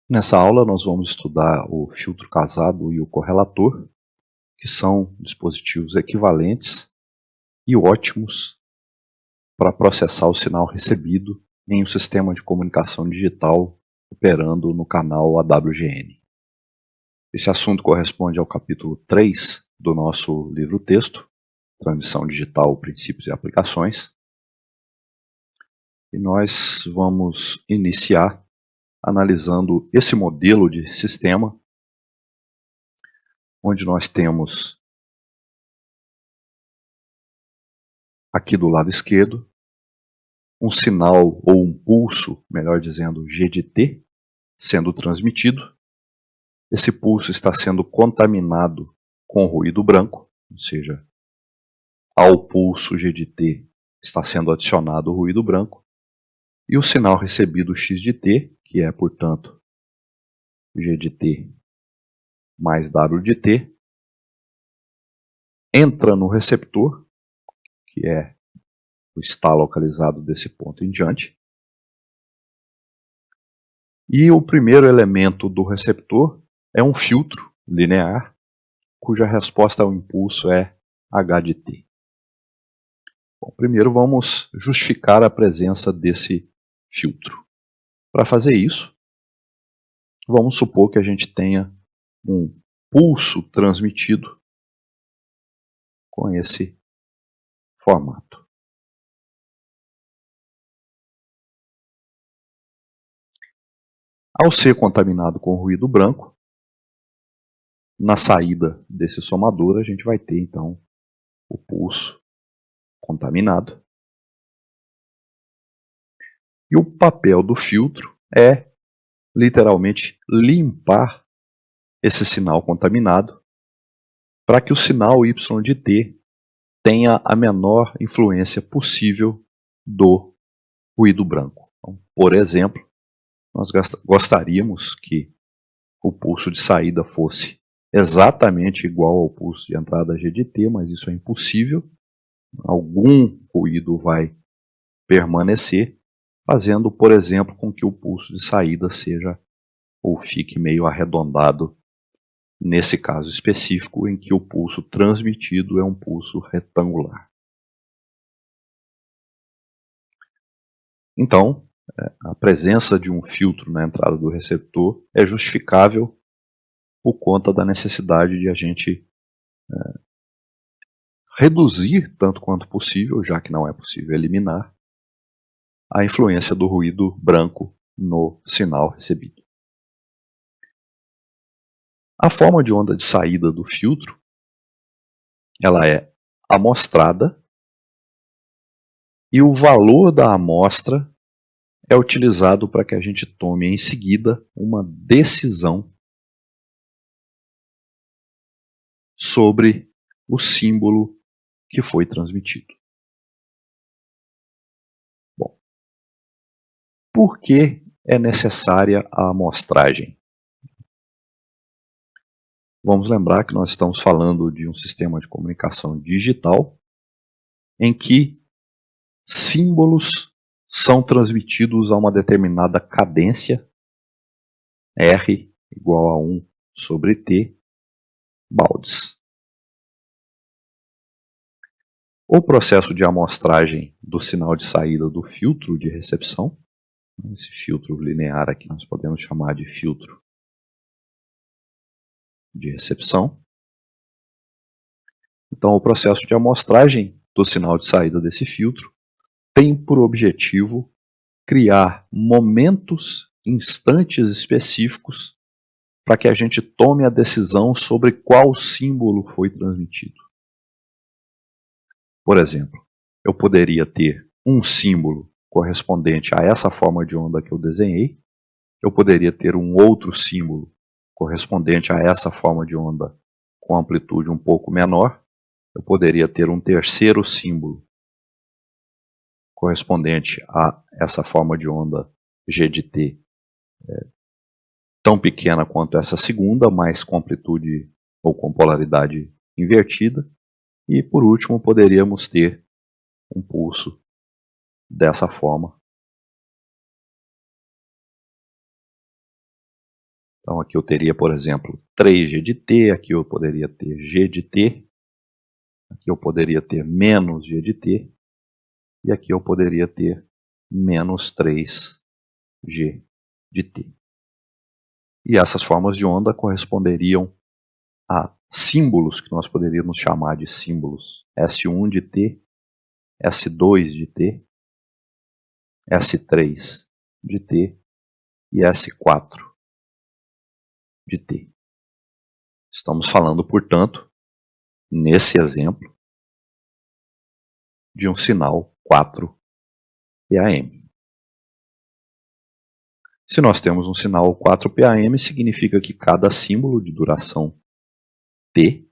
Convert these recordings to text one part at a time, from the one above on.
Nessa aula nós vamos estudar o filtro casado e o correlator, que são dispositivos equivalentes e ótimos para processar o sinal recebido em um sistema de comunicação digital operando no canal AWGN. Esse assunto corresponde ao capítulo 3 do nosso livro-texto, Transmissão Digital, Princípios e Aplicações. E nós vamos iniciar analisando esse modelo de sistema, onde nós temos aqui do lado esquerdo um sinal ou um pulso, melhor dizendo, G de T, sendo transmitido. Esse pulso está sendo contaminado com ruído branco, ou seja, ao pulso G de T está sendo adicionado o ruído branco, e o sinal recebido X de T, que é, portanto, G de T mais W de T, entra no receptor, que está localizado desse ponto em diante, e o primeiro elemento do receptor é um filtro linear, cuja resposta ao impulso é H de T. Bom, primeiro vamos justificar a presença desse filtro. Para fazer isso, vamos supor que a gente tenha um pulso transmitido com esse formato. Ao ser contaminado com ruído branco, na saída desse somador a gente vai ter então o pulso contaminado. E o papel do filtro é literalmente limpar esse sinal contaminado para que o sinal Y de T tenha a menor influência possível do ruído branco. Então, por exemplo, nós gostaríamos que o pulso de saída fosse exatamente igual ao pulso de entrada G de T, mas isso é impossível. Algum ruído vai permanecer, fazendo, por exemplo, com que o pulso de saída seja ou fique meio arredondado, nesse caso específico, em que o pulso transmitido é um pulso retangular. Então, a presença de um filtro na entrada do receptor é justificável por conta da necessidade de a gente reduzir, tanto quanto possível, já que não é possível eliminar, a influência do ruído branco no sinal recebido. A forma de onda de saída do filtro, ela é amostrada, e o valor da amostra é utilizado para que a gente tome em seguida uma decisão sobre o símbolo que foi transmitido. Bom, por que é necessária a amostragem? Vamos lembrar que nós estamos falando de um sistema de comunicação digital em que símbolos são transmitidos a uma determinada cadência, R igual a 1 sobre T, baldes. O processo de amostragem do sinal de saída do filtro de recepção, esse filtro linear aqui nós podemos chamar de filtro de recepção. Então, o processo de amostragem do sinal de saída desse filtro tem por objetivo criar momentos, instantes específicos para que a gente tome a decisão sobre qual símbolo foi transmitido. Por exemplo, eu poderia ter um símbolo correspondente a essa forma de onda que eu desenhei, eu poderia ter um outro símbolo correspondente a essa forma de onda com amplitude um pouco menor, eu poderia ter um terceiro símbolo correspondente a essa forma de onda G de T tão pequena quanto essa segunda, mas com amplitude ou com polaridade invertida. E por último poderíamos ter um pulso dessa forma, Então aqui eu teria, por exemplo, 3G de T, aqui eu poderia ter G de T, aqui eu poderia ter menos G de T, e aqui eu poderia ter menos 3G de T. E essas formas de onda corresponderiam a símbolos que nós poderíamos chamar de símbolos S1 de T, S2 de T, S3 de T e S4 de T. Estamos falando, portanto, nesse exemplo, de um sinal 4PAM. Se nós temos um sinal 4PAM, significa que cada símbolo de duração T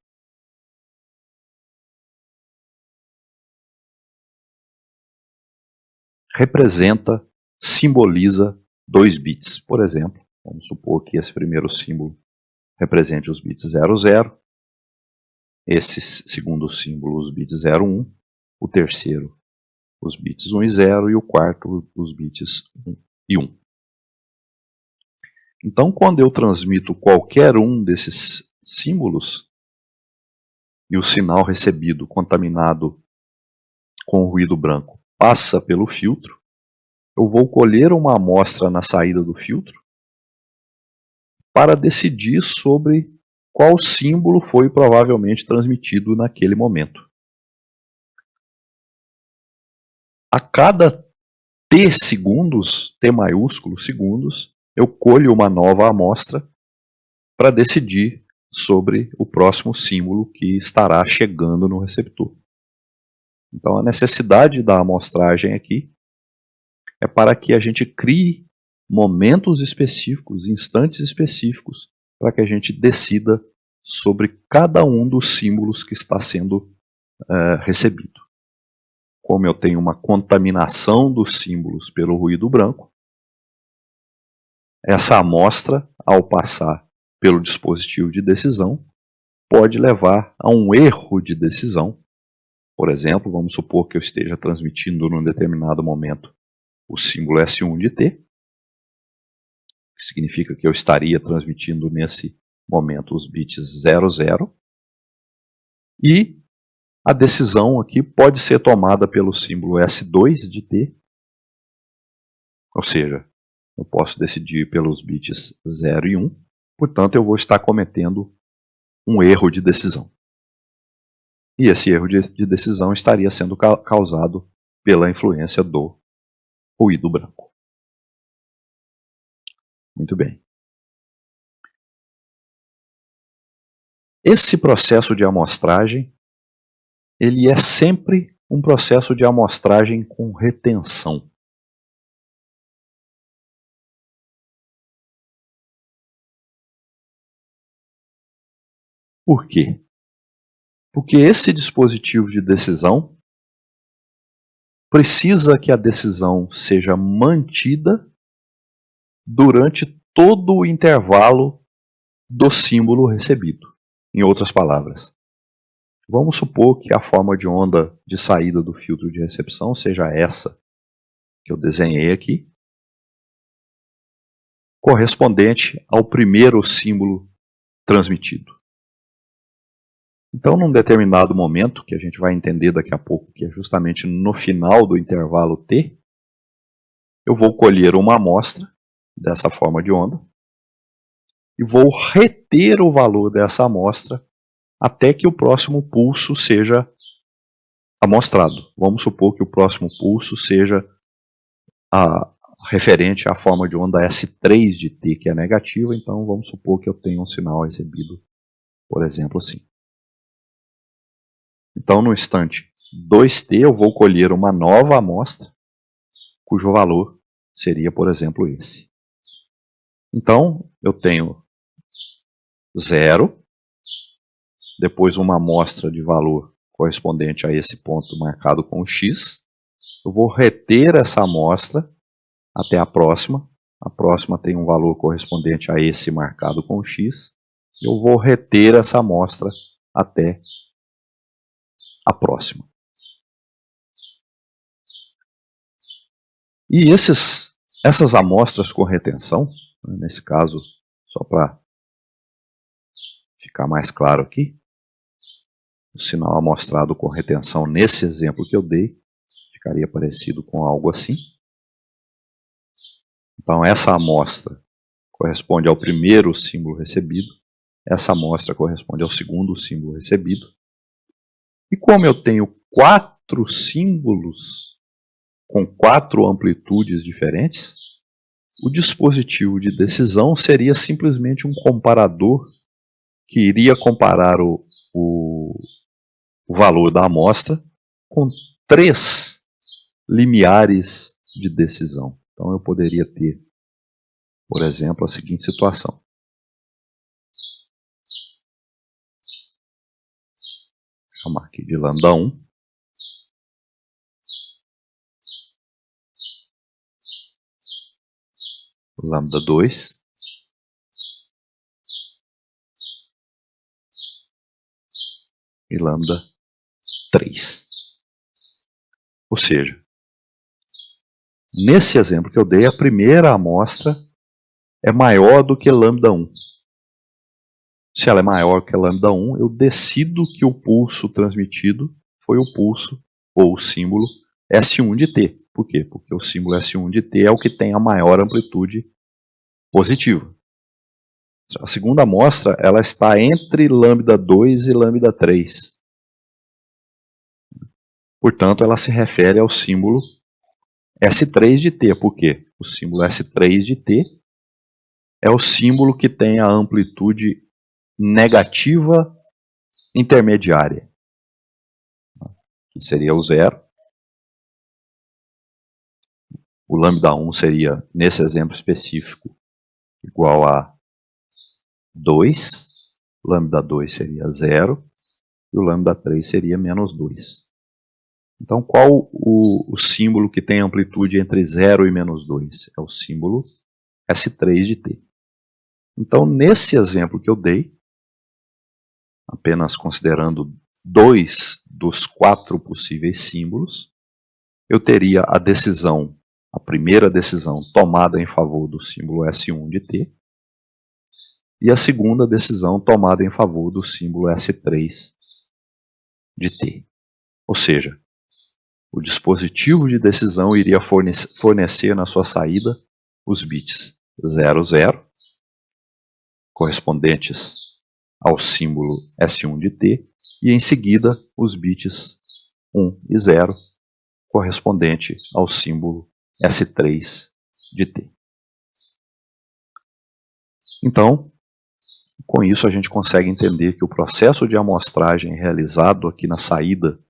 representa, simboliza 2 bits. Por exemplo, vamos supor que esse primeiro símbolo represente os bits 00, esse segundo símbolo os bits 01, o terceiro os bits 1 e 0 e o quarto os bits 1 e 1. Então, quando eu transmito qualquer um desses símbolos e o sinal recebido contaminado com ruído branco passa pelo filtro, eu vou colher uma amostra na saída do filtro para decidir sobre qual símbolo foi provavelmente transmitido naquele momento. A cada T segundos, T maiúsculo segundos, eu colho uma nova amostra para decidir sobre o próximo símbolo que estará chegando no receptor. Então a necessidade da amostragem aqui é para que a gente crie momentos específicos, instantes específicos, para que a gente decida sobre cada um dos símbolos que está sendo recebido. Como eu tenho uma contaminação dos símbolos pelo ruído branco, essa amostra, ao passar pelo dispositivo de decisão, pode levar a um erro de decisão. Por exemplo, vamos supor que eu esteja transmitindo num determinado momento o símbolo S1 de T, que significa que eu estaria transmitindo nesse momento os bits 00, e a decisão aqui pode ser tomada pelo símbolo S2 de T, ou seja, eu posso decidir pelos bits 0 e 1, portanto eu vou estar cometendo um erro de decisão. E esse erro de decisão estaria sendo causado pela influência do ruído branco. Muito bem. Esse processo de amostragem, ele é sempre um processo de amostragem com retenção. Por quê? Porque esse dispositivo de decisão precisa que a decisão seja mantida durante todo o intervalo do símbolo recebido. Em outras palavras, vamos supor que a forma de onda de saída do filtro de recepção seja essa que eu desenhei aqui, correspondente ao primeiro símbolo transmitido. Então, num determinado momento, que a gente vai entender daqui a pouco, que é justamente no final do intervalo T, eu vou colher uma amostra dessa forma de onda e vou reter o valor dessa amostra até que o próximo pulso seja amostrado. Vamos supor que o próximo pulso seja referente à forma de onda S3 de T, que é negativa, então vamos supor que eu tenho um sinal recebido, por exemplo, assim. Então, no instante 2T, eu vou colher uma nova amostra, cujo valor seria, por exemplo, esse. Então, eu tenho 0, depois uma amostra de valor correspondente a esse ponto marcado com X. Eu vou reter essa amostra até a próxima. A próxima tem um valor correspondente a esse marcado com X. Eu vou reter essa amostra até a próxima. E essas amostras com retenção, nesse caso Só para ficar mais claro aqui, o sinal amostrado com retenção nesse exemplo que eu dei ficaria parecido com algo assim. Então essa amostra corresponde ao primeiro símbolo recebido, essa amostra corresponde ao segundo símbolo recebido. E como eu tenho 4 símbolos com 4 amplitudes diferentes, o dispositivo de decisão seria simplesmente um comparador que iria comparar o valor da amostra com 3 limiares de decisão. Então eu poderia ter, por exemplo, a seguinte situação. Vou chamar aqui de lambda 1. Lambda 2. E lambda 3. Ou seja, nesse exemplo que eu dei, a primeira amostra é maior do que lambda 1. Se ela é maior que lambda 1, eu decido que o pulso transmitido foi o pulso ou o símbolo S1 de T. Por quê? Porque o símbolo S1 de T é o que tem a maior amplitude positiva. A segunda amostra ela está entre lambda 2 e lambda 3. Portanto, ela se refere ao símbolo S3 de T. Por quê? O símbolo S3 de T é o símbolo que tem a amplitude negativa intermediária, que seria o 0. O lambda 1 seria, nesse exemplo específico, igual a 2. O lambda 2 seria 0. E o lambda 3 seria menos 2. Então, qual o símbolo que tem amplitude entre 0 e menos 2? É o símbolo S3 de T. Então, nesse exemplo que eu dei, apenas considerando 2 dos 4 possíveis símbolos, eu teria a primeira decisão tomada em favor do símbolo S1 de T, e a segunda decisão tomada em favor do símbolo S3 de T. Ou seja, o dispositivo de decisão iria fornecer na sua saída os bits 00, correspondentes ao símbolo S1 de T, e em seguida os bits 1 e 0, correspondente ao símbolo S3 de T. Então, com isso a gente consegue entender que o processo de amostragem realizado aqui na saída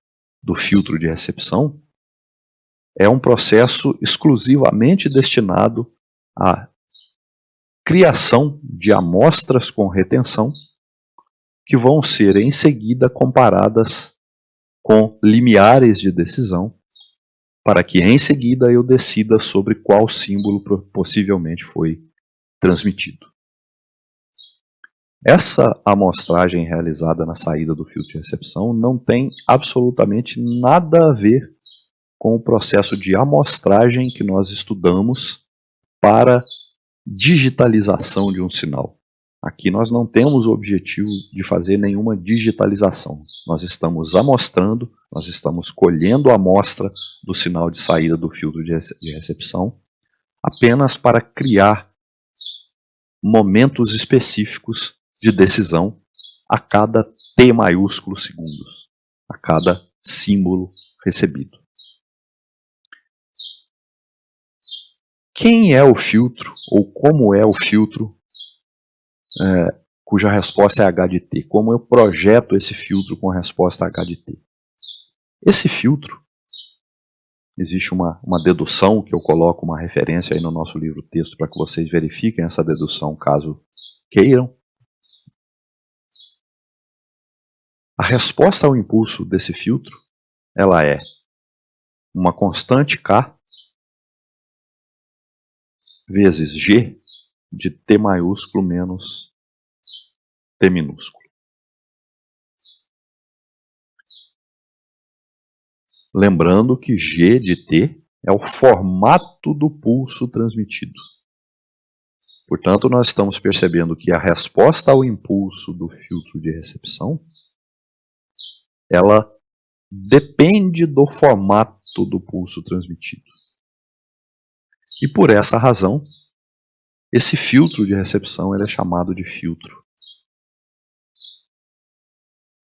do filtro de recepção é um processo exclusivamente destinado à criação de amostras com retenção que vão ser em seguida comparadas com limiares de decisão, para que em seguida eu decida sobre qual símbolo possivelmente foi transmitido. Essa amostragem realizada na saída do filtro de recepção não tem absolutamente nada a ver com o processo de amostragem que nós estudamos para digitalização de um sinal. Aqui nós não temos o objetivo de fazer nenhuma digitalização. Nós estamos amostrando, nós estamos colhendo a amostra do sinal de saída do filtro de recepção apenas para criar momentos específicos de decisão a cada T maiúsculo segundos, a cada símbolo recebido. Quem é o filtro, ou como é o filtro cuja resposta é H de T? Como eu projeto esse filtro com resposta H de T? Esse filtro, existe uma dedução que eu coloco uma referência aí no nosso livro texto para que vocês verifiquem essa dedução caso queiram. A resposta ao impulso desse filtro, ela é uma constante K vezes G de T maiúsculo menos T minúsculo. Lembrando que G de T é o formato do pulso transmitido. Portanto, nós estamos percebendo que a resposta ao impulso do filtro de recepção, ela depende do formato do pulso transmitido. E por essa razão, esse filtro de recepção ele é chamado de filtro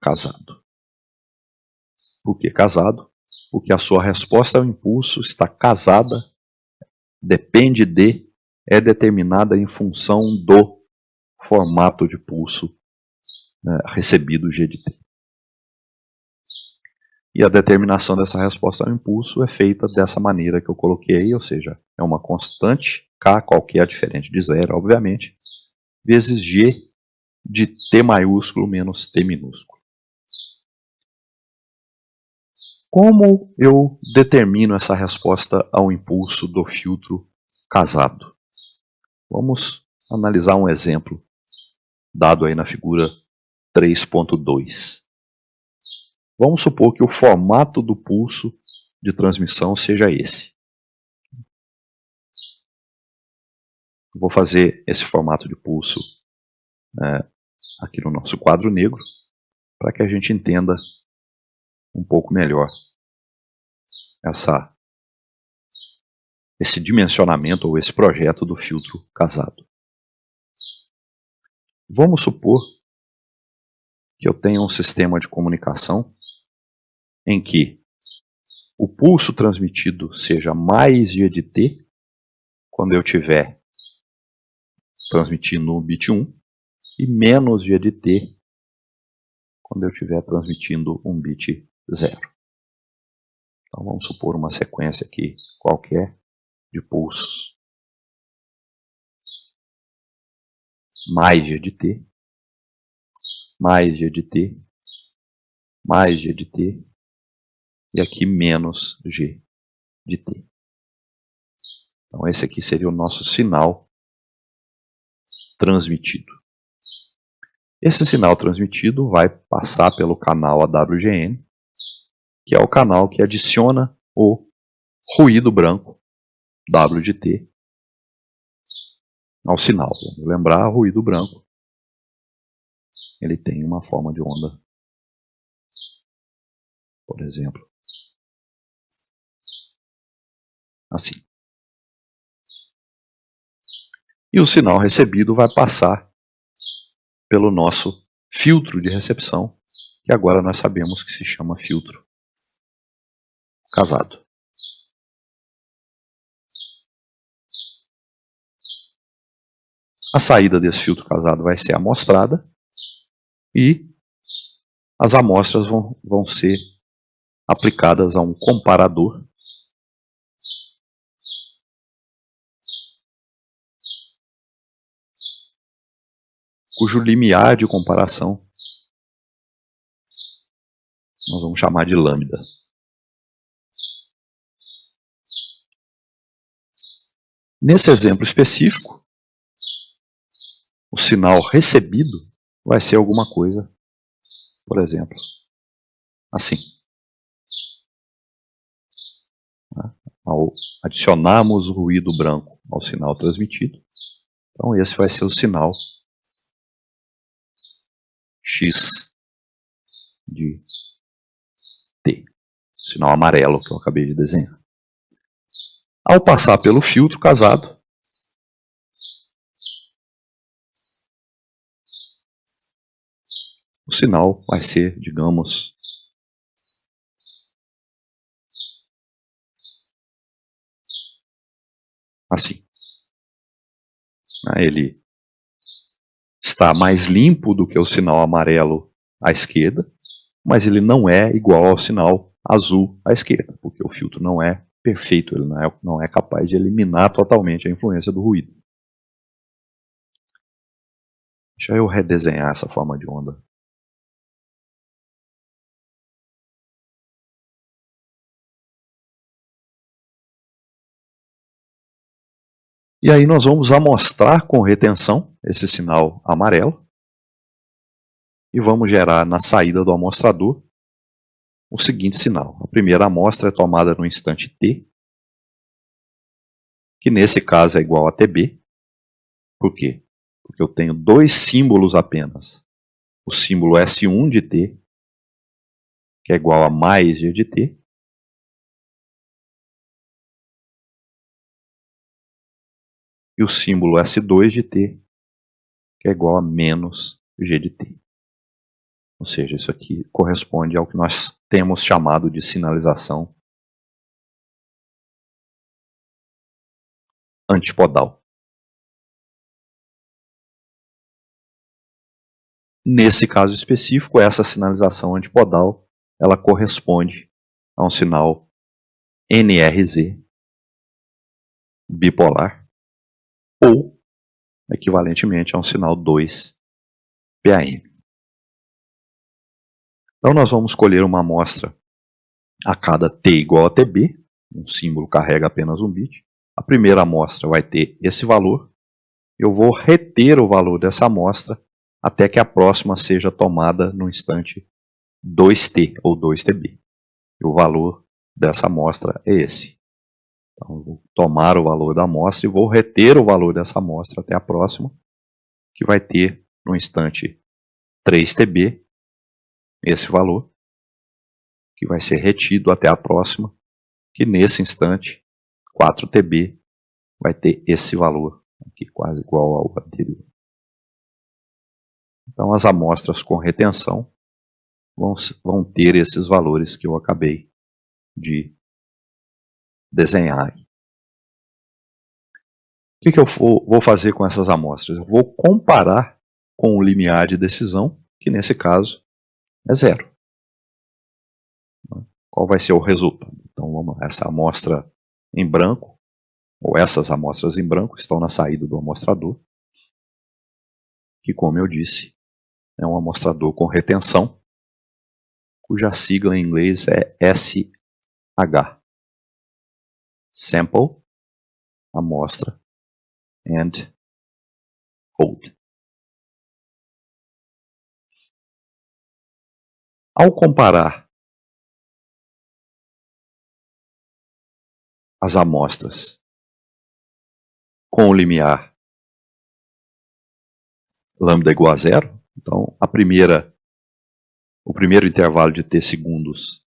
casado. Por que casado? Porque a sua resposta ao impulso está casada, depende de, é determinada em função do formato de pulso recebido G de T. E a determinação dessa resposta ao impulso é feita dessa maneira que eu coloquei aí, ou seja, é uma constante, K qualquer diferente de zero, obviamente, vezes G de T maiúsculo menos T minúsculo. Como eu determino essa resposta ao impulso do filtro casado? Vamos analisar um exemplo dado aí na figura 3.2. Vamos supor que o formato do pulso de transmissão seja esse. Vou fazer esse formato de pulso aqui no nosso quadro negro, para que a gente entenda um pouco melhor esse dimensionamento ou esse projeto do filtro casado. Vamos supor que eu tenha um sistema de comunicação em que o pulso transmitido seja mais G de T, quando eu estiver transmitindo um bit 1, e menos G de T, quando eu estiver transmitindo um bit 0. Então vamos supor uma sequência aqui qualquer de pulsos. Mais G de T, mais G de T, mais G de T, e aqui menos G de T. Então esse aqui seria o nosso sinal transmitido. Esse sinal transmitido vai passar pelo canal AWGN, que é o canal que adiciona o ruído branco W de T ao sinal. Vamos lembrar, ruído branco, ele tem uma forma de onda, por exemplo, assim. E o sinal recebido vai passar pelo nosso filtro de recepção, que agora nós sabemos que se chama filtro casado. A saída desse filtro casado vai ser amostrada e as amostras vão ser aplicadas a um comparador cujo limiar de comparação nós vamos chamar de lambda. Nesse exemplo específico, o sinal recebido vai ser alguma coisa, por exemplo, assim. Ao adicionarmos o ruído branco ao sinal transmitido, então esse vai ser o sinal X de T, o sinal amarelo que eu acabei de desenhar. Ao passar pelo filtro casado, o sinal vai ser, digamos, assim. Ele está mais limpo do que o sinal amarelo à esquerda, mas ele não é igual ao sinal azul à esquerda, porque o filtro não é perfeito, ele não é capaz de eliminar totalmente a influência do ruído. Deixa eu redesenhar essa forma de onda. E aí nós vamos amostrar com retenção esse sinal amarelo e vamos gerar na saída do amostrador o seguinte sinal. A primeira amostra é tomada no instante t, que nesse caso é igual a tb, Por quê? Porque eu tenho dois símbolos apenas. O símbolo S1 de t, que é igual a mais g de t, e o símbolo S2 de t, que é igual a menos g de t. Ou seja, isso aqui corresponde ao que nós temos chamado de sinalização antipodal. Nesse caso específico, essa sinalização antipodal, ela corresponde a um sinal NRZ bipolar ou, equivalentemente, a um sinal 2-PAM. Então nós vamos escolher uma amostra a cada t igual a tb, um símbolo carrega apenas um bit. A primeira amostra vai ter esse valor. Eu vou reter o valor dessa amostra até que a próxima seja tomada no instante 2t ou 2tb. E o valor dessa amostra é esse. Então eu vou tomar o valor da amostra e vou reter o valor dessa amostra até a próxima, que vai ter no instante 3tb esse valor, que vai ser retido até a próxima, que nesse instante 4tb vai ter esse valor, aqui quase igual ao anterior. Então as amostras com retenção vão ter esses valores que eu acabei de desenhar. O que eu vou fazer com essas amostras? Eu vou comparar com o limiar de decisão, que nesse caso é 0. Qual vai ser o resultado? Então vamos lá, essa amostra em branco, ou essas amostras em branco, estão na saída do amostrador, que, como eu disse, é um amostrador com retenção, cuja sigla em inglês é SH. Sample, amostra, and hold. Ao comparar as amostras com o limiar lambda igual a 0, então o primeiro intervalo de t segundos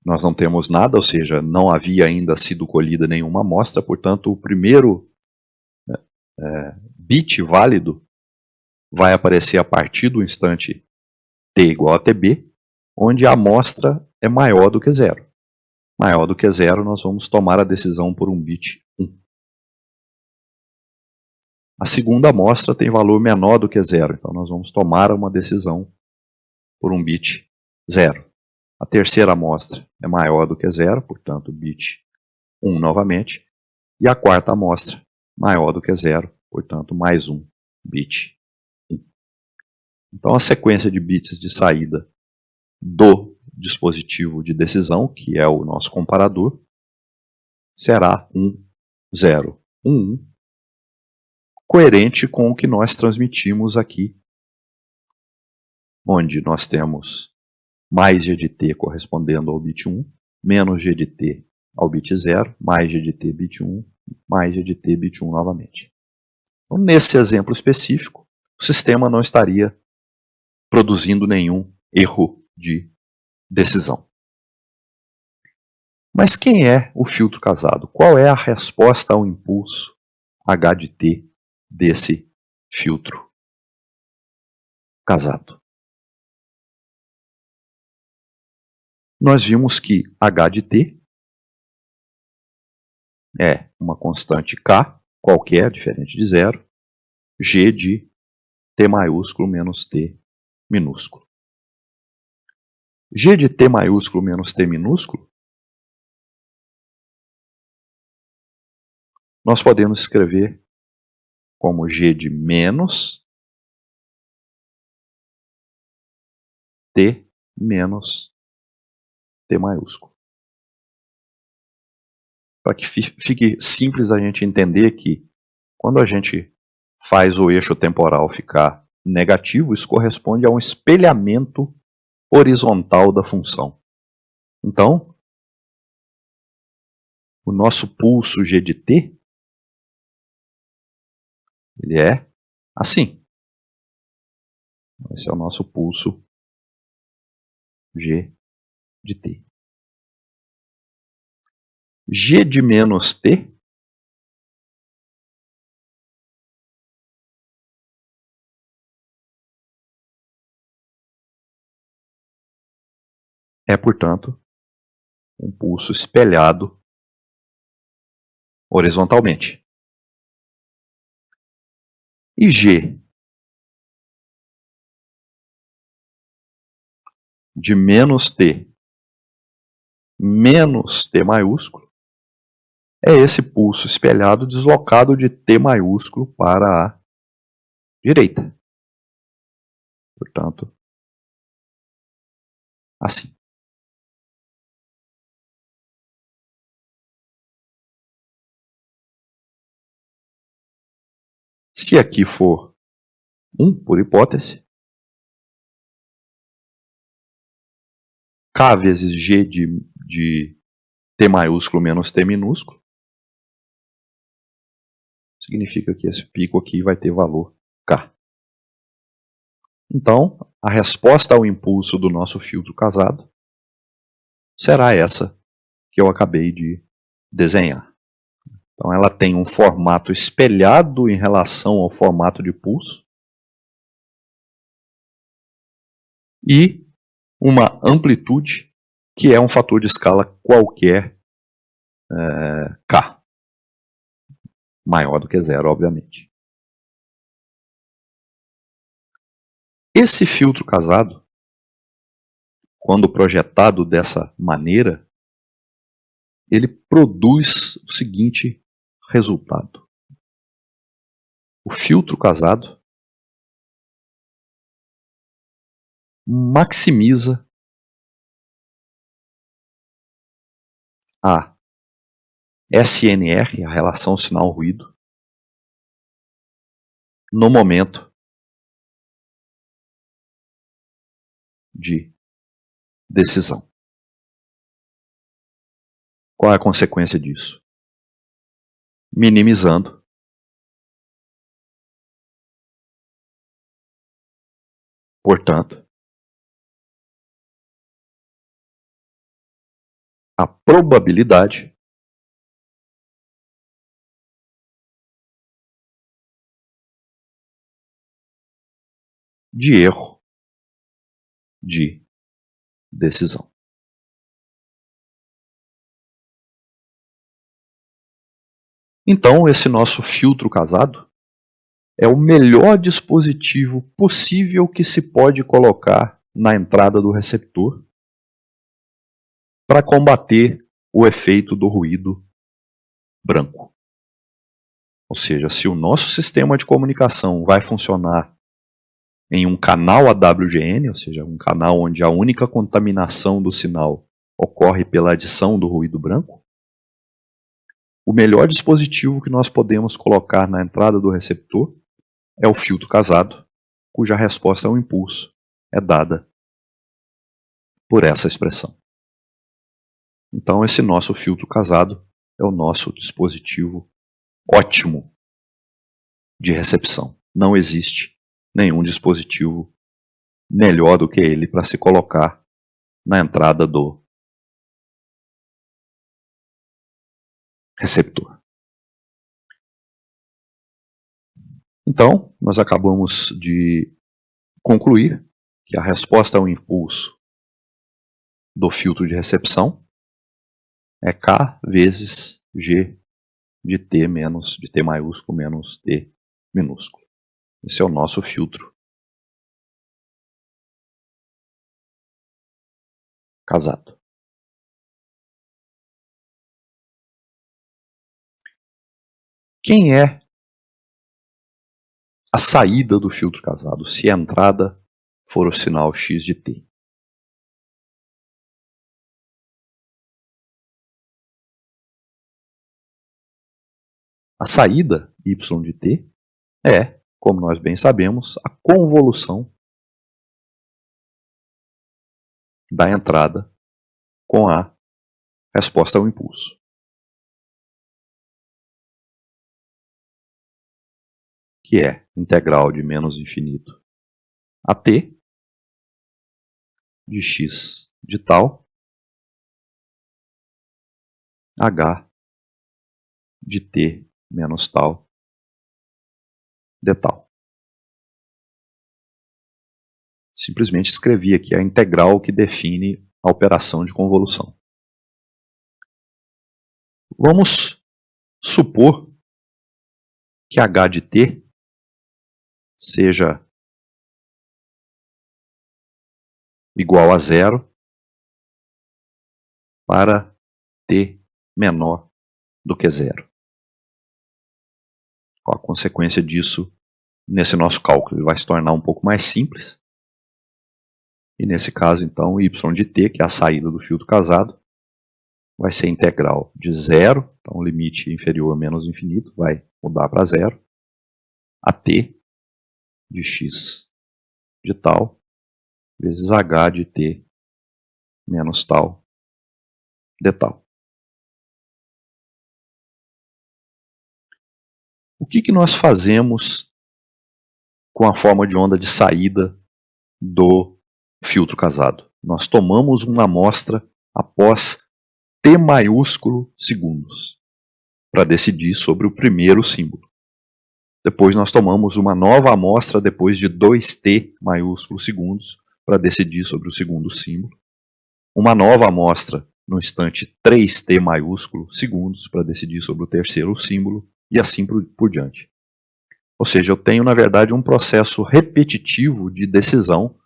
nós não temos nada, ou seja, não havia ainda sido colhida nenhuma amostra, portanto o primeiro bit válido vai aparecer a partir do instante t igual a tb, onde a amostra é maior do que 0. Maior do que 0, nós vamos tomar a decisão por um bit 1. A segunda amostra tem valor menor do que 0, então nós vamos tomar uma decisão por um bit 0. A terceira amostra é maior do que 0, portanto bit 1 novamente. E a quarta amostra maior do que 0, portanto mais um bit 1. Então a sequência de bits de saída do dispositivo de decisão, que é o nosso comparador, será 1, 0, 1, 1, coerente com o que nós transmitimos aqui, onde nós temos mais g de t correspondendo ao bit 1, menos g de t ao bit 0, mais g de t bit 1, mais g de t bit 1 novamente. Então, nesse exemplo específico, o sistema não estaria produzindo nenhum erro de decisão. Mas quem é o filtro casado? Qual é a resposta ao impulso H de t desse filtro casado? Nós vimos que H de t é uma constante K, qualquer, diferente de 0, G de t maiúsculo menos t minúsculo. G de t maiúsculo menos t minúsculo, nós podemos escrever como G de menos t menos t maiúsculo. Para que fique simples a gente entender que quando a gente faz o eixo temporal ficar negativo, isso corresponde a um espelhamento horizontal da função. Então, o nosso pulso g de t Ele é assim. Esse é o nosso pulso G de T. G de menos T é, portanto, um pulso espelhado horizontalmente. E G de menos T menos T maiúsculo é esse pulso espelhado deslocado de T maiúsculo para a direita. Portanto, assim. Se aqui for 1, por hipótese, K vezes G de T maiúsculo menos T minúsculo, significa que esse pico aqui vai ter valor K. Então, a resposta ao impulso do nosso filtro casado será essa que eu acabei de desenhar. Então, ela tem um formato espelhado em relação ao formato de pulso e uma amplitude que é um fator de escala qualquer K. Maior do que zero, obviamente. Esse filtro casado, quando projetado dessa maneira, ele produz o seguinte resultado. O filtro casado maximiza a SNR, a relação sinal-ruído, no momento de decisão. Qual é a consequência disso? Minimizando portanto, a probabilidade de erro de decisão. Então, esse nosso filtro casado é o melhor dispositivo possível que se pode colocar na entrada do receptor para combater o efeito do ruído branco. Ou seja, se o nosso sistema de comunicação vai funcionar em um canal AWGN, ou seja, um canal onde a única contaminação do sinal ocorre pela adição do ruído branco, o melhor dispositivo que nós podemos colocar na entrada do receptor é o filtro casado, cuja resposta ao impulso é dada por essa expressão. Então, esse nosso filtro casado é o nosso dispositivo ótimo de recepção. Não existe nenhum dispositivo melhor do que ele para se colocar na entrada do receptor. Então, nós acabamos de concluir que a resposta ao impulso do filtro de recepção é K vezes G de T menos, de T maiúsculo menos T minúsculo. Esse é o nosso filtro casado. Quem é a saída do filtro casado, se a entrada for o sinal x de t? A saída y de t é, como nós bem sabemos, a convolução da entrada com a resposta ao impulso. que é integral de menos infinito a t de x de tal h de t menos tal de tal. Simplesmente escrevi aqui a integral que define a operação de convolução. Vamos supor que h de t seja igual a zero para t menor do que zero. Qual a consequência disso nesse nosso cálculo? Ele vai se tornar um pouco mais simples. E nesse caso, então, y de t, que é a saída do filtro casado, vai ser integral de zero, então o limite inferior a menos infinito vai mudar para zero, a t de x de tal, vezes h de t menos tal de tal. O que nós fazemos com a forma de onda de saída do filtro casado? Nós tomamos uma amostra após t maiúsculo segundos para decidir sobre o primeiro símbolo. Depois nós tomamos uma nova amostra depois de 2t maiúsculo segundos para decidir sobre o segundo símbolo. Uma nova amostra no instante 3t maiúsculo segundos para decidir sobre o terceiro símbolo e assim por diante. Ou seja, eu tenho na verdade um processo repetitivo de decisão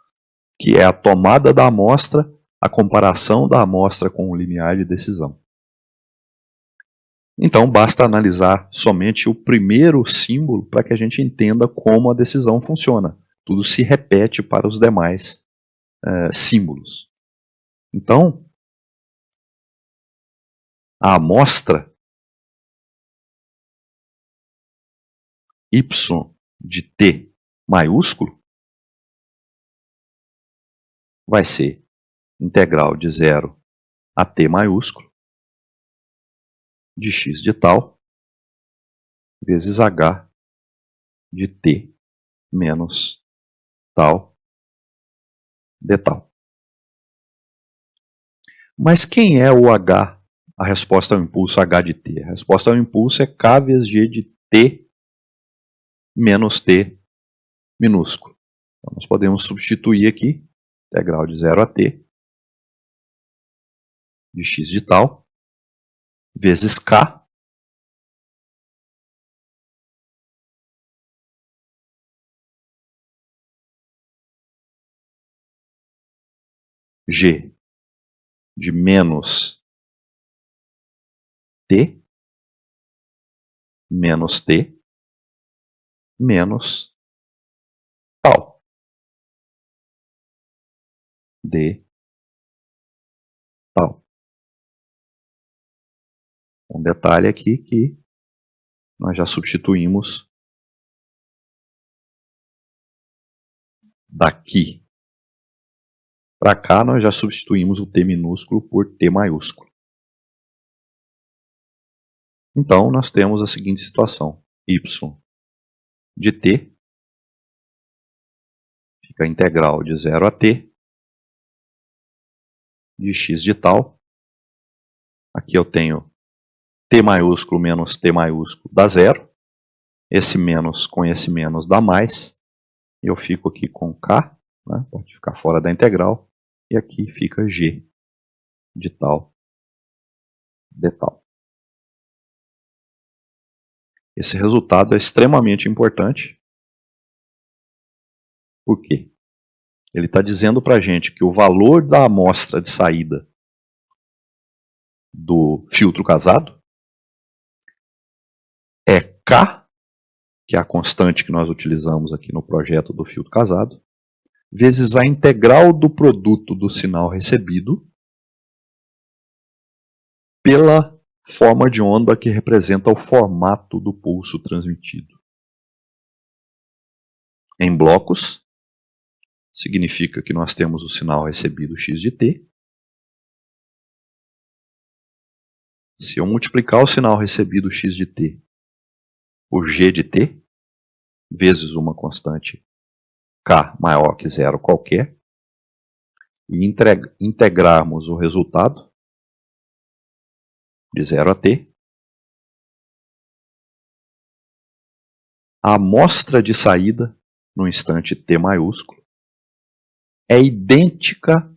que é a tomada da amostra, a comparação da amostra com o limiar de decisão. Então, basta analisar somente o primeiro símbolo para que a gente entenda como a decisão funciona. Tudo se repete para os demais símbolos. Então, a amostra y de t maiúsculo vai ser integral de 0 a t maiúsculo de x de tal vezes h de t menos tal de tal. Mas quem é o h? A resposta ao impulso h de t. A resposta ao impulso é k vezes g de t menos t minúsculo. Então, nós podemos substituir aqui, integral de 0 a t de x de tal vezes k g de menos t menos t menos tal de tal. Um detalhe aqui que nós já substituímos daqui para cá, nós já substituímos o t minúsculo por t maiúsculo. Então, nós temos a seguinte situação. Y de t fica a integral de 0 a t de x de tal. Aqui eu tenho t maiúsculo menos t maiúsculo dá zero. Esse menos com esse menos dá mais. E eu fico aqui com k, né? Pode ficar fora da integral. E aqui fica g de tal de tal. Esse resultado é extremamente importante. Por quê? Ele está dizendo para a gente que o valor da amostra de saída do filtro casado é K, que é a constante que nós utilizamos aqui no projeto do filtro casado, vezes a integral do produto do sinal recebido pela forma de onda que representa o formato do pulso transmitido. Em blocos, significa que nós temos o sinal recebido x de t. Se eu multiplicar o sinal recebido x de t por g de t, vezes uma constante K maior que zero qualquer, e integrarmos o resultado de 0 a t, a amostra de saída no instante t maiúsculo é idêntica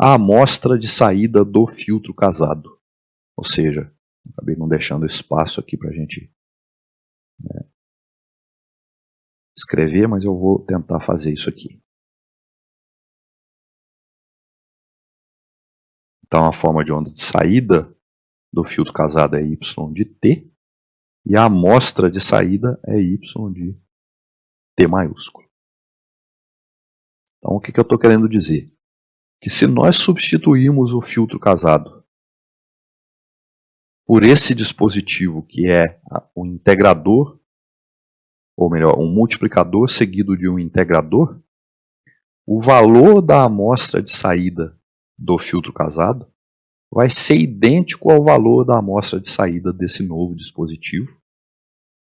à amostra de saída do filtro casado. Ou seja, acabei não deixando espaço aqui para a gente escrever, mas eu vou tentar fazer isso aqui. Então a forma de onda de saída do filtro casado é y de t, e a amostra de saída é y de t maiúsculo. Então o que eu estou querendo dizer? Que se nós substituirmos o filtro casado por esse dispositivo que é o integrador, ou melhor, um multiplicador seguido de um integrador, o valor da amostra de saída do filtro casado vai ser idêntico ao valor da amostra de saída desse novo dispositivo,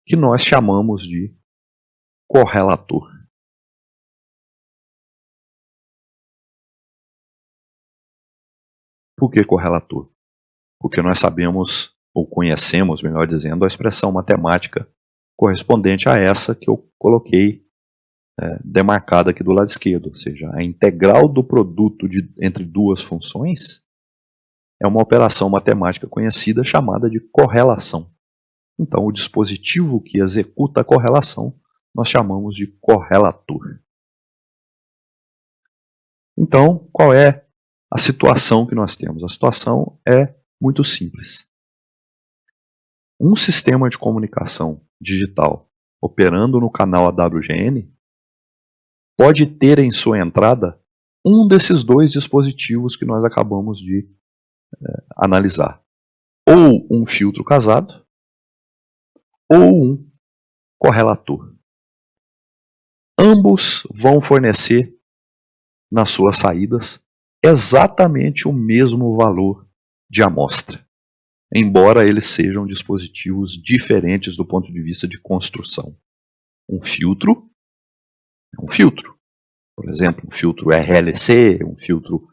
que nós chamamos de correlator. Por que correlator? Porque nós sabemos, ou conhecemos, melhor dizendo, a expressão matemática correspondente a essa que eu coloquei demarcada aqui do lado esquerdo, ou seja, a integral do produto entre duas funções é uma operação matemática conhecida chamada de correlação. Então, o dispositivo que executa a correlação nós chamamos de correlator. Então, qual é a situação que nós temos? A situação é muito simples. Um sistema de comunicação digital operando no canal AWGN pode ter em sua entrada um desses dois dispositivos que nós acabamos de analisar. Ou um filtro casado, ou um correlator. Ambos vão fornecer nas suas saídas exatamente o mesmo valor de amostra, embora eles sejam dispositivos diferentes do ponto de vista de construção. Um filtro é um filtro. Por exemplo, um filtro RLC, um filtro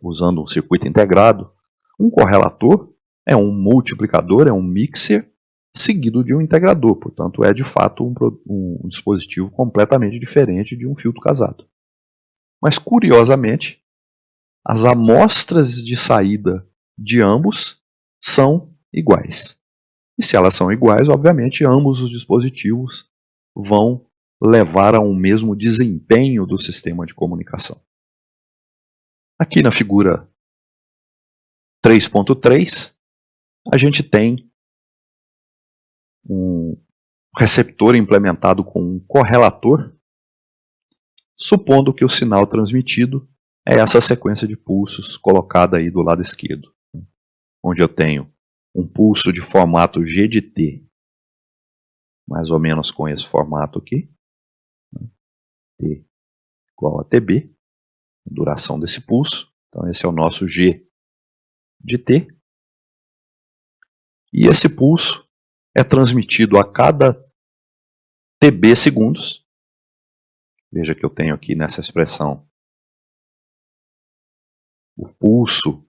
usando um circuito integrado. Um correlator é um multiplicador, é um mixer, seguido de um integrador. Portanto, é de fato um dispositivo completamente diferente de um filtro casado. Mas, curiosamente, as amostras de saída de ambos são iguais. E se elas são iguais, obviamente, ambos os dispositivos vão levar a um mesmo desempenho do sistema de comunicação. Aqui na figura 3.3, a gente tem um receptor implementado com um correlator, supondo que o sinal transmitido é essa sequência de pulsos colocada aí do lado esquerdo, onde eu tenho um pulso de formato G de T, mais ou menos com esse formato aqui, T igual a TB, a duração desse pulso. Então esse é o nosso G de T. E esse pulso é transmitido a cada TB segundos. Veja que eu tenho aqui nessa expressão o pulso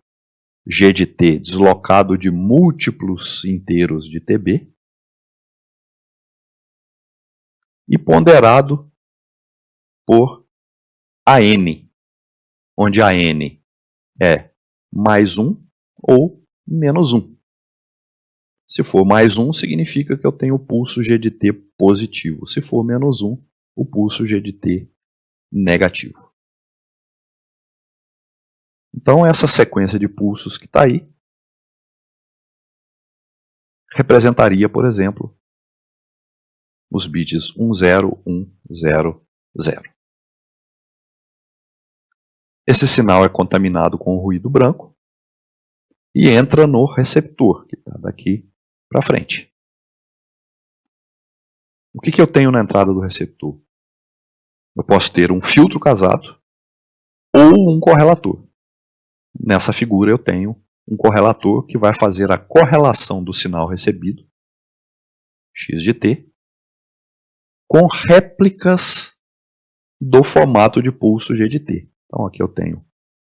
G de T deslocado de múltiplos inteiros de TB e ponderado por AN, onde AN é mais 1 ou menos 1. Se for mais 1, significa que eu tenho o pulso G de T positivo. Se for menos 1, o pulso G de T negativo. Então, essa sequência de pulsos que está aí representaria, por exemplo, os bits 10, 10, 0. Esse sinal é contaminado com o ruído branco e entra no receptor, que está daqui para frente. O que eu tenho na entrada do receptor? Eu posso ter um filtro casado ou um correlator. Nessa figura eu tenho um correlator que vai fazer a correlação do sinal recebido, x de t, com réplicas do formato de pulso G de T. Então aqui eu tenho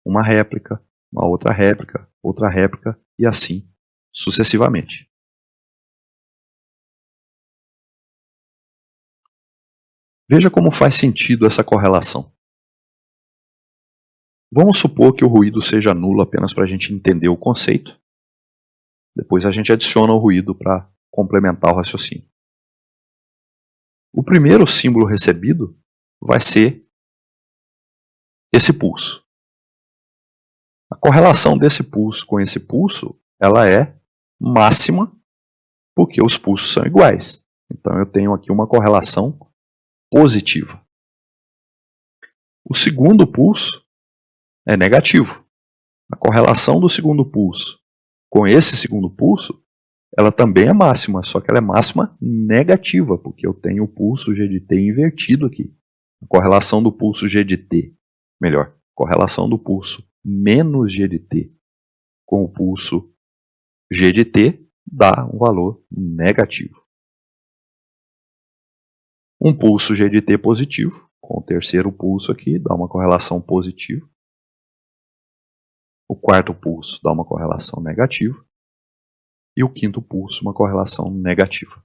uma réplica, uma outra réplica e assim sucessivamente. Veja como faz sentido essa correlação. Vamos supor que o ruído seja nulo apenas para a gente entender o conceito. Depois a gente adiciona o ruído para complementar o raciocínio. O primeiro símbolo recebido vai ser esse pulso. A correlação desse pulso com esse pulso, ela é máxima, porque os pulsos são iguais. Então eu tenho aqui uma correlação positiva. O segundo pulso é negativo. A correlação do segundo pulso com esse segundo pulso, ela também é máxima, só que ela é máxima negativa, porque eu tenho o pulso G de T invertido aqui. A correlação do pulso G de T, melhor, correlação do pulso menos G de T com o pulso G de T dá um valor negativo. Um pulso G de T positivo, com o terceiro pulso aqui, dá uma correlação positiva. O quarto pulso dá uma correlação negativa. E o quinto pulso, uma correlação negativa.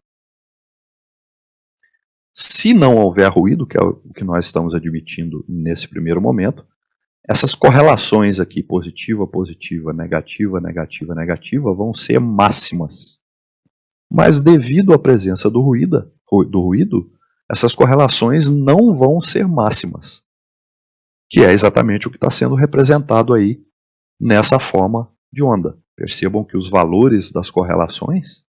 Se não houver ruído, que é o que nós estamos admitindo nesse primeiro momento, essas correlações aqui, positiva, positiva, negativa, negativa, negativa, vão ser máximas. Mas devido à presença do ruído, essas correlações não vão ser máximas. Que é exatamente o que está sendo representado aí nessa forma de onda. Percebam que os valores das correlações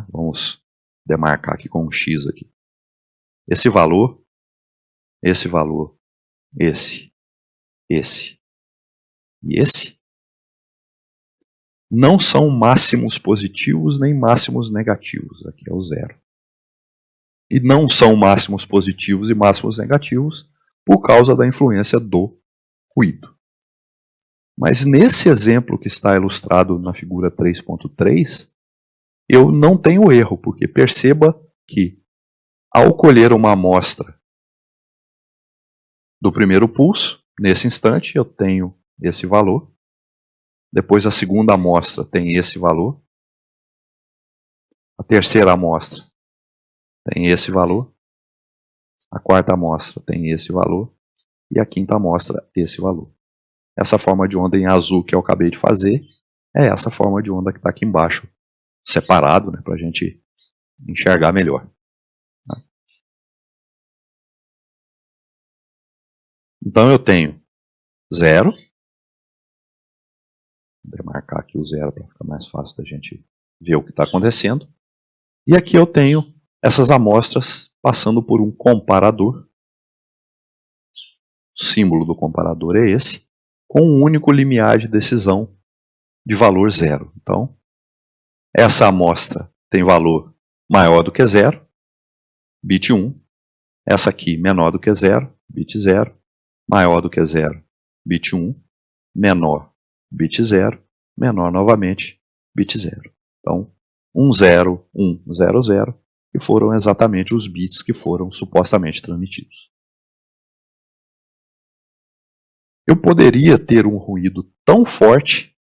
vamos demarcar aqui com um X aqui. Esse valor, esse e esse não são máximos positivos nem máximos negativos. Aqui é o zero. E não são máximos positivos e máximos negativos por causa da influência do ruído. Mas nesse exemplo que está ilustrado na figura 3.3, eu não tenho erro, porque perceba que ao colher uma amostra do primeiro pulso, nesse instante eu tenho esse valor, depois a segunda amostra tem esse valor, a terceira amostra tem esse valor, a quarta amostra tem esse valor e a quinta amostra esse valor. Essa forma de onda em azul que eu acabei de fazer é essa forma de onda que está aqui embaixo, separado, para a gente enxergar melhor. Então eu tenho 0, vou demarcar aqui o 0 para ficar mais fácil da gente ver o que está acontecendo. E aqui eu tenho essas amostras passando por um comparador. O símbolo do comparador é esse, com um único limiar de decisão de valor 0. Então, essa amostra tem valor maior do que 0, bit 1. Essa aqui menor do que 0, bit 0. Maior do que 0, bit 1. Menor, bit 0. Menor novamente, bit 0. Então, 1, 0, 1, 0, 0. Que foram exatamente os bits que foram supostamente transmitidos. Eu poderia ter um ruído tão forte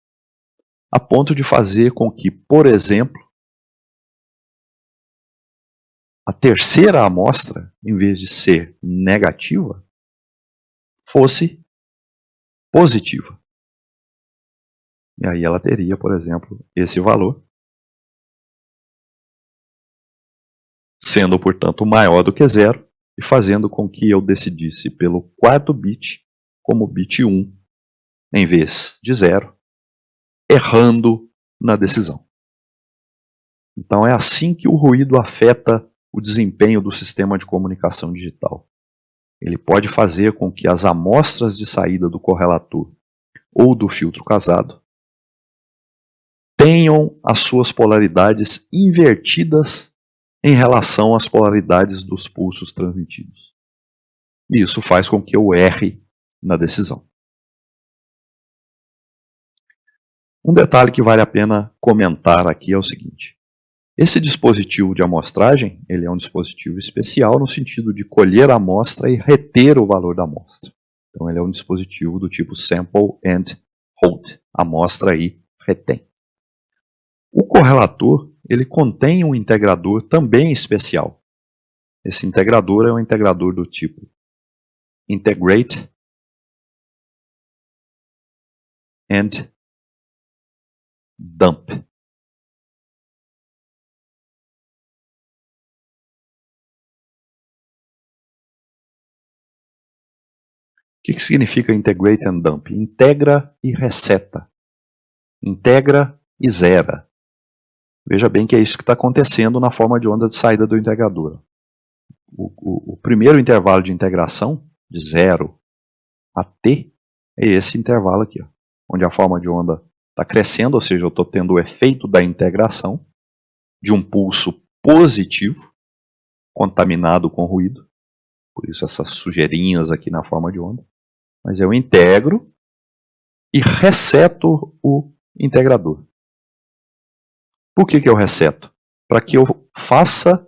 a ponto de fazer com que, por exemplo, a terceira amostra, em vez de ser negativa, fosse positiva. E aí ela teria, por exemplo, esse valor, sendo, portanto, maior do que 0, e fazendo com que eu decidisse pelo quarto bit como bit 1, em vez de 0, errando na decisão. Então é assim que o ruído afeta o desempenho do sistema de comunicação digital. Ele pode fazer com que as amostras de saída do correlator ou do filtro casado tenham as suas polaridades invertidas em relação às polaridades dos pulsos transmitidos. E isso faz com que eu erre na decisão. Um detalhe que vale a pena comentar aqui é o seguinte. Esse dispositivo de amostragem, ele é um dispositivo especial no sentido de colher a amostra e reter o valor da amostra. Então ele é um dispositivo do tipo Sample and Hold. Amostra e retém. O correlator, ele contém um integrador também especial. Esse integrador é um integrador do tipo Integrate and Dump. O que significa Integrate and Dump? Integra e reseta. Integra e zera. Veja bem que é isso que está acontecendo na forma de onda de saída do integrador. O primeiro intervalo de integração, de 0 a t, é esse intervalo aqui, ó, onde a forma de onda está crescendo, ou seja, eu estou tendo o efeito da integração de um pulso positivo, contaminado com ruído, por isso essas sujeirinhas aqui na forma de onda, mas eu integro e reseto o integrador. Por que eu reseto? Para que eu faça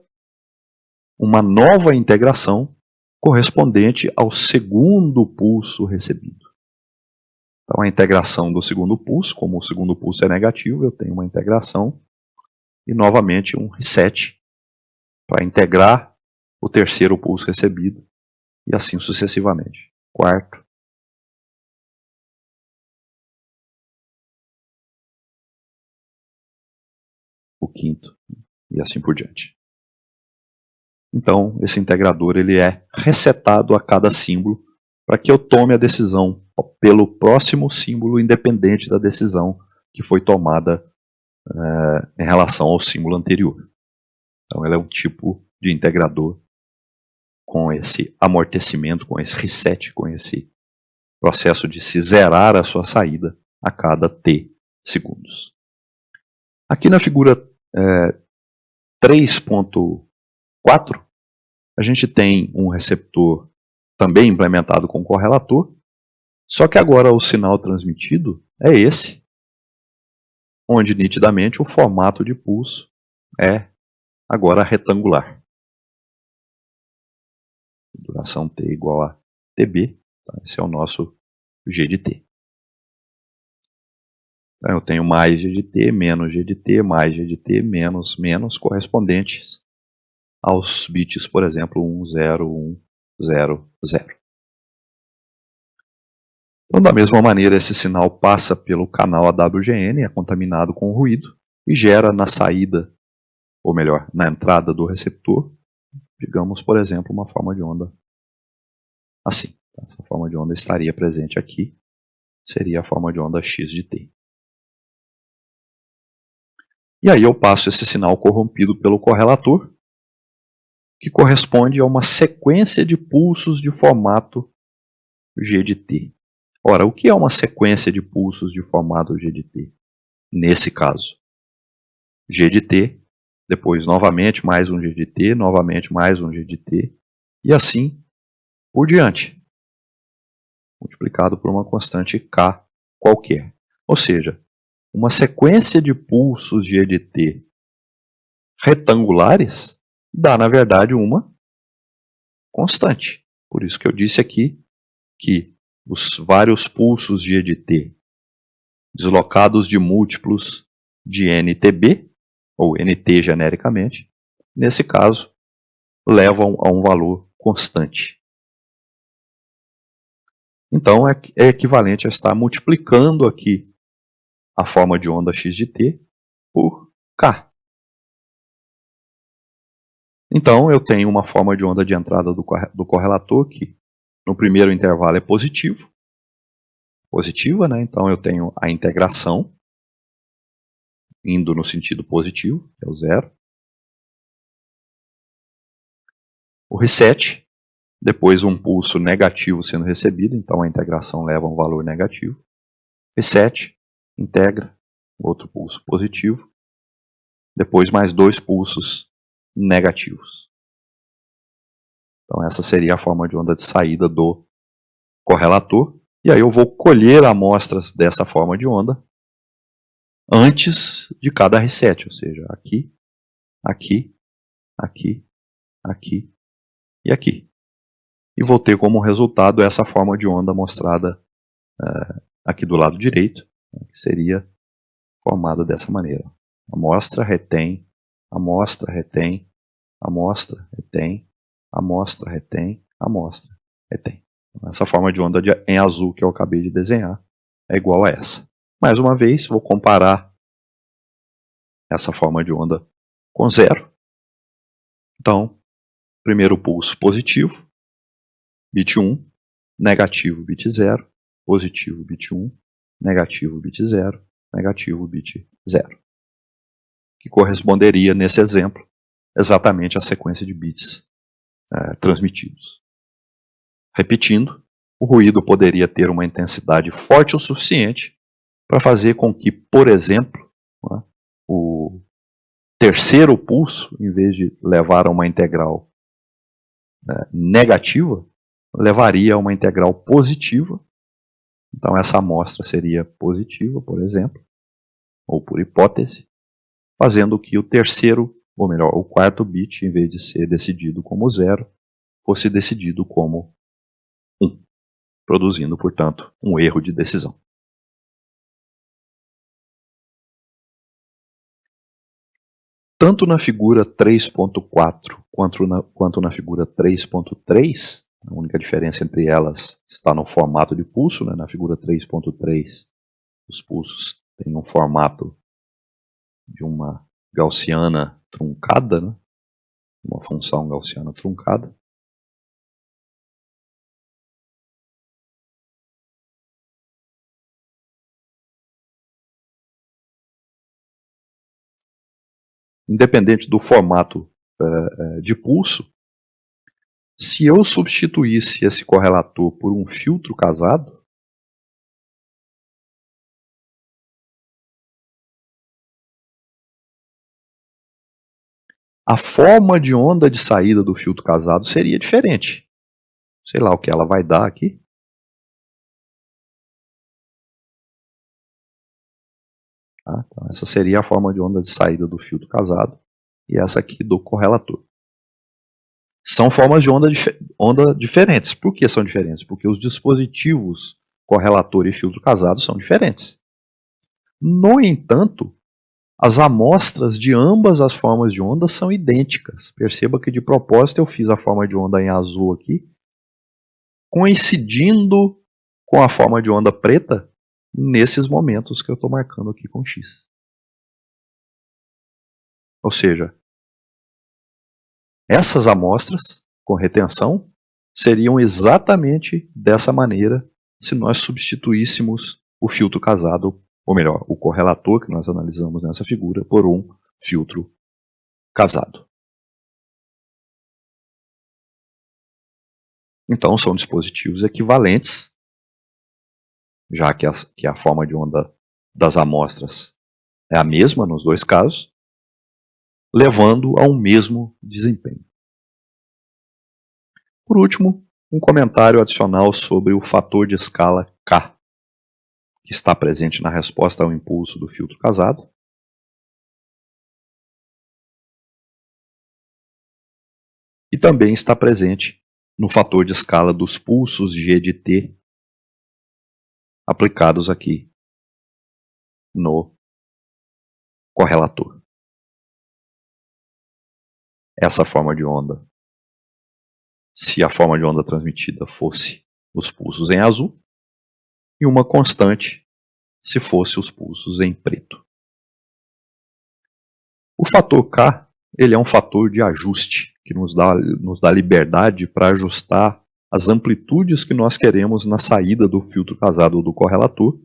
uma nova integração correspondente ao segundo pulso recebido. Então a integração do segundo pulso, como o segundo pulso é negativo, eu tenho uma integração e novamente um reset para integrar o terceiro pulso recebido e assim sucessivamente. Quarto. O quinto e assim por diante. Então, esse integrador ele é resetado a cada símbolo para que eu tome a decisão pelo próximo símbolo independente da decisão que foi tomada em relação ao símbolo anterior. Então, ele é um tipo de integrador com esse amortecimento, com esse reset, com esse processo de se zerar a sua saída a cada t segundos. Aqui na figura 3.4, a gente tem um receptor também implementado com correlator, só que agora o sinal transmitido é esse, onde nitidamente o formato de pulso é agora retangular. Duração t igual a tb, tá? Esse é o nosso g de t. Então eu tenho mais g de t, menos g de t, mais g de t, menos, menos, correspondentes aos bits, por exemplo, 1, 0, 1, 0, 0. Então, da mesma maneira, esse sinal passa pelo canal AWGN, é contaminado com ruído, e gera na saída, ou melhor, na entrada do receptor, digamos, por exemplo, uma forma de onda assim. Essa forma de onda estaria presente aqui, seria a forma de onda x de t. E aí eu passo esse sinal corrompido pelo correlator, que corresponde a uma sequência de pulsos de formato g de t. Ora, o que é uma sequência de pulsos de formato g de t? Nesse caso, g de t, depois novamente mais um g de t, novamente mais um g de t, e assim por diante, multiplicado por uma constante k qualquer. Ou seja, uma sequência de pulsos g de t retangulares dá, na verdade, uma constante. Por isso que eu disse aqui que os vários pulsos g de t deslocados de múltiplos de ntb, ou nt genericamente, nesse caso, levam a um valor constante. Então é equivalente a estar multiplicando aqui a forma de onda x de t por k. Então eu tenho uma forma de onda de entrada do correlator que no primeiro intervalo é positiva, né? Então eu tenho a integração indo no sentido positivo, que é o 0. O reset, depois um pulso negativo sendo recebido, então a integração leva a um valor negativo. Reset, integra, outro pulso positivo, depois mais 2 pulsos negativos. Então essa seria a forma de onda de saída do correlator. E aí eu vou colher amostras dessa forma de onda antes de cada reset, ou seja, aqui, aqui, aqui, aqui e aqui. E vou ter como resultado essa forma de onda mostrada aqui do lado direito, que seria formada dessa maneira. Amostra, retém, amostra, retém, amostra, retém, amostra, retém, amostra, retém. Essa forma de onda em azul que eu acabei de desenhar é igual a essa. Mais uma vez, vou comparar essa forma de onda com zero. Então, primeiro pulso positivo, bit 1, negativo, bit 0, positivo, bit 1, negativo, bit 0, negativo, bit 0. Que corresponderia, nesse exemplo, exatamente à sequência de bits transmitidos. Repetindo, o ruído poderia ter uma intensidade forte o suficiente para fazer com que, por exemplo, o terceiro pulso, em vez de levar a uma integral negativa, levaria a uma integral positiva. Então essa amostra seria positiva, por exemplo, ou por hipótese, fazendo que o terceiro, ou melhor, o quarto bit, em vez de ser decidido como 0, fosse decidido como 1, produzindo, portanto, um erro de decisão. Tanto na figura 3.4 quanto na figura 3.3, a única diferença entre elas está no formato de pulso, né? Na figura 3.3, os pulsos têm um formato de uma gaussiana truncada, né? Uma função gaussiana truncada. Independente do formato de pulso, se eu substituísse esse correlator por um filtro casado, a forma de onda de saída do filtro casado seria diferente. Sei lá o que ela vai dar aqui. Tá? Então, essa seria a forma de onda de saída do filtro casado e essa aqui do correlator. São formas de onda diferentes. Por que são diferentes? Porque os dispositivos correlator e filtro casado são diferentes. No entanto, as amostras de ambas as formas de onda são idênticas. Perceba que de propósito eu fiz a forma de onda em azul aqui, coincidindo com a forma de onda preta nesses momentos que eu estou marcando aqui com X. Ou seja, essas amostras com retenção seriam exatamente dessa maneira se nós substituíssemos o filtro casado, ou melhor, o correlator que nós analisamos nessa figura, por um filtro casado. Então são dispositivos equivalentes, já que a forma de onda das amostras é a mesma nos dois casos, levando a um mesmo desempenho. Por último, um comentário adicional sobre o fator de escala K, que está presente na resposta ao impulso do filtro casado. E também está presente no fator de escala dos pulsos G de T aplicados aqui no correlator. Essa forma de onda, se a forma de onda transmitida fosse os pulsos em azul, e uma constante se fosse os pulsos em preto. O fator K, ele é um fator de ajuste que nos dá liberdade para ajustar as amplitudes que nós queremos na saída do filtro casado ou do correlator,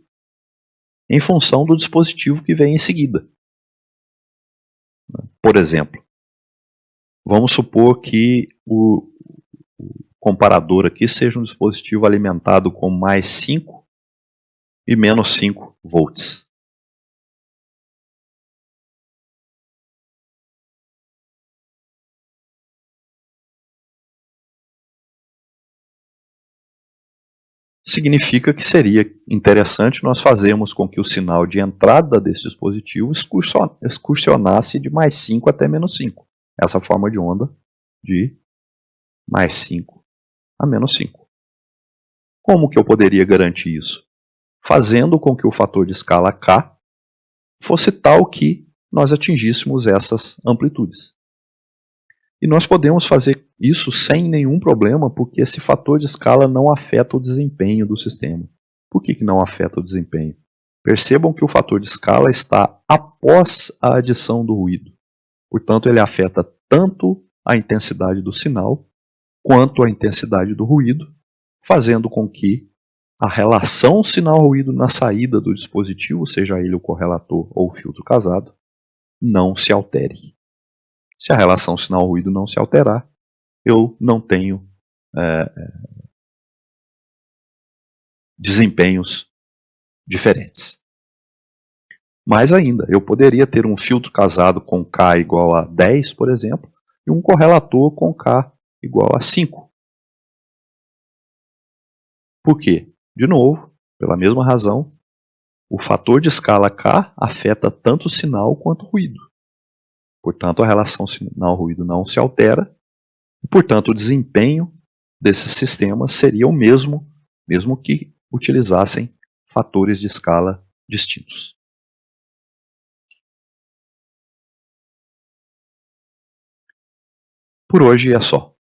em função do dispositivo que vem em seguida. Por exemplo, vamos supor que o comparador aqui seja um dispositivo alimentado com mais 5 e menos 5 volts. significa que seria interessante nós fazermos com que o sinal de entrada desse dispositivo excursionasse de mais 5 até menos 5. Essa forma de onda de mais 5 a menos 5. Como que eu poderia garantir isso? Fazendo com que o fator de escala K fosse tal que nós atingíssemos essas amplitudes. E nós podemos fazer isso sem nenhum problema, porque esse fator de escala não afeta o desempenho do sistema. Por que não afeta o desempenho? Percebam que o fator de escala está após a adição do ruído. Portanto, ele afeta tanto a intensidade do sinal quanto a intensidade do ruído, fazendo com que a relação sinal-ruído na saída do dispositivo, seja ele o correlator ou o filtro casado, não se altere. Se a relação sinal-ruído não se alterar, eu não tenho desempenhos diferentes. Mais ainda, eu poderia ter um filtro casado com K igual a 10, por exemplo, e um correlator com K igual a 5. Por quê? De novo, pela mesma razão, o fator de escala K afeta tanto o sinal quanto o ruído. Portanto, a relação sinal-ruído não se altera, e, portanto, o desempenho desses sistemas seria o mesmo que utilizassem fatores de escala distintos. Por hoje é só.